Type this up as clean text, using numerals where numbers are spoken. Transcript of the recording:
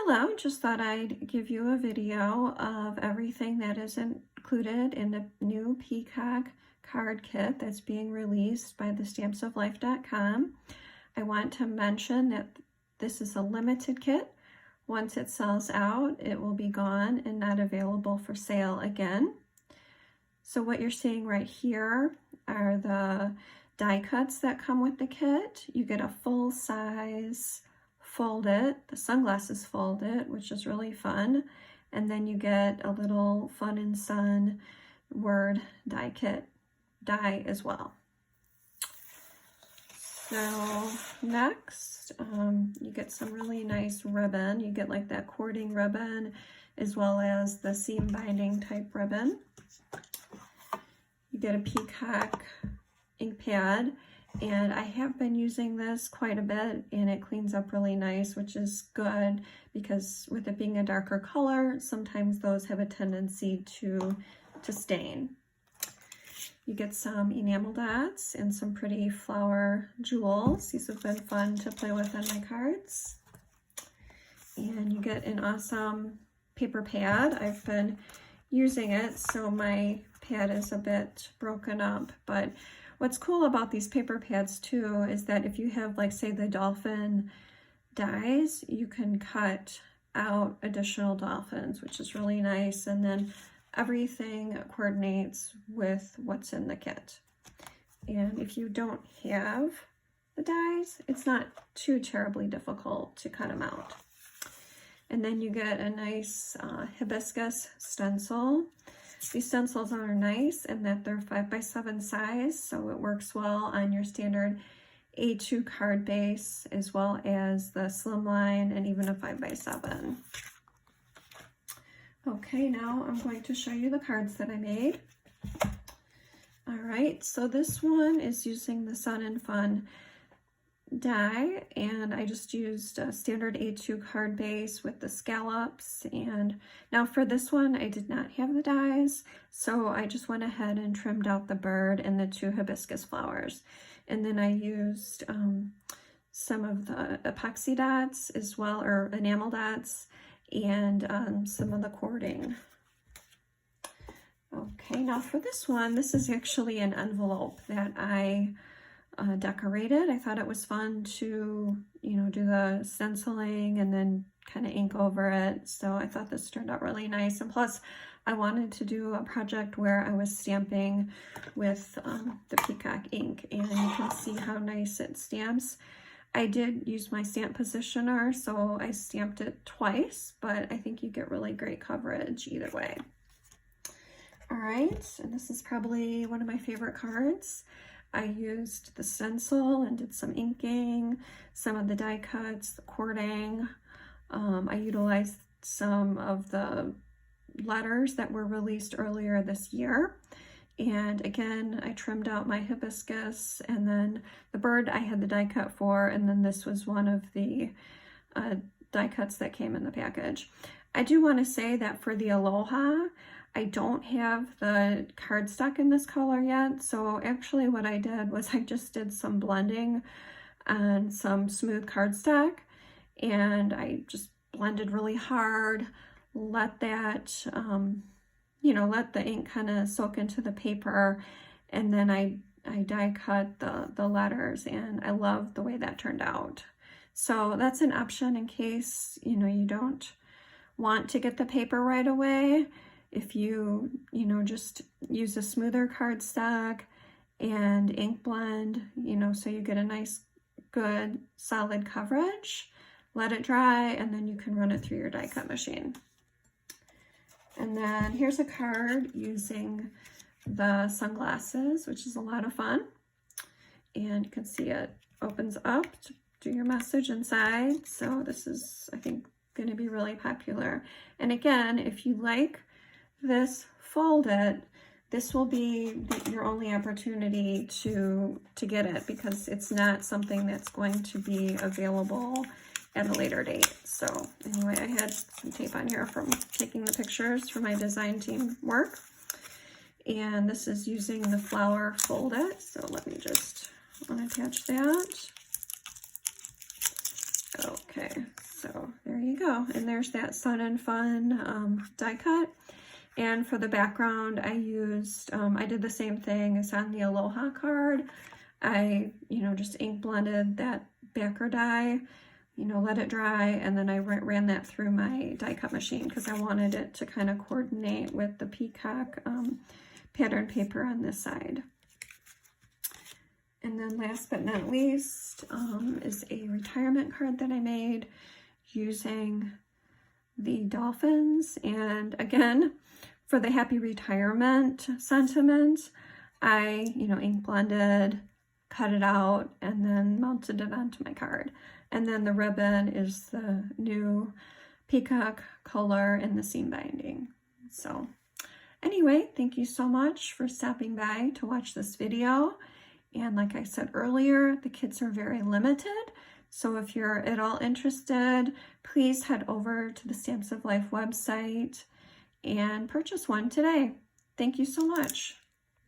Hello, just thought I'd give you a video of everything that is included in the new Peacock card kit that's being released by thestampsoflife.com. I want to mention that this is a limited kit. Once it sells out, it will be gone and not available for sale again. So what you're seeing right here are the die cuts that come with the kit. You get a full size Fold It, the sunglasses Fold It, which is really fun. And then you get a little Fun and Sun word die kit die as well. So next, you get some really nice ribbon. You get like that cording ribbon as well as the seam binding type ribbon. You get a Peacock ink pad, and I have been using this quite a bit and it cleans up really nice, which is good because with it being a darker color, sometimes those have a tendency to stain. You get some enamel dots and some pretty flower jewels. These have been fun to play with on my cards. And you get an awesome paper pad. I've been using it, so my pad is a bit broken up, but what's cool about these paper pads too is that if you have, like, say the dolphin dies, you can cut out additional dolphins, which is really nice, and then everything coordinates with what's in the kit. And if you don't have the dies, it's not too terribly difficult to cut them out. And then you get a nice hibiscus stencil. These stencils are nice in that they're 5x7 size, so it works well on your standard A2 card base as well as the slimline and even a 5x7. Okay, now I'm going to show you the cards that I made. All right, so this one is using the Sun and Fun die, and I just used a standard A2 card base with the scallops. And now for this one I did not have the dies, so I just went ahead and trimmed out the bird and the two hibiscus flowers, and then I used some of the epoxy dots as well, or enamel dots, and some of the cording. Okay, now for this one, this is actually an envelope that I decorated. I thought it was fun to, do the stenciling and then kind of ink over it. So I thought this turned out really nice. And plus, I wanted to do a project where I was stamping with the Peacock ink, and you can see how nice it stamps. I did use my stamp positioner, so I stamped it twice, but I think you get really great coverage either way. All right, and this is probably one of my favorite cards. I used the stencil and did some inking, some of the die cuts, the cording. I utilized some of the letters that were released earlier this year. And again, I trimmed out my hibiscus, and then the bird I had the die cut for, and then this was one of the die cuts that came in the package. I do want to say that for the Aloha, I don't have the cardstock in this color yet, so actually what I did was I just did some blending on some smooth cardstock, and I just blended really hard, let that, let the ink kind of soak into the paper, and then I die cut the letters, and I love the way that turned out. So that's an option in case, you don't want to get the paper right away. If you, just use a smoother cardstock and ink blend, so you get a nice, good, solid coverage, let it dry, and then you can run it through your die cut machine. And then here's a card using the sunglasses, which is a lot of fun. And you can see it opens up to do your message inside. So this is, I think, going to be really popular. And again, if you like this Fold It, this will be your only opportunity to get it, because it's not something that's going to be available at a later date. So anyway, I had some tape on here from taking the pictures for my design team work, and this is using the flower Fold It. So let me just unattach that. Okay, so there there you go. And there's that Sun and Fun die cut. And for the background, I used, I did the same thing as on the Aloha card. I, just ink blended that backer die, let it dry, and then I ran that through my die cut machine because I wanted it to kind of coordinate with the peacock pattern paper on this side. And then last but not least is a retirement card that I made using the dolphins. And again, for the happy retirement sentiment, I, ink blended, cut it out, and then mounted it onto my card. And then the ribbon is the new peacock color in the seam binding. So anyway, thank you so much for stopping by to watch this video. And like I said earlier, the kits are very limited. So if you're at all interested, please head over to the Stamps of Life website and purchase one today. Thank you so much.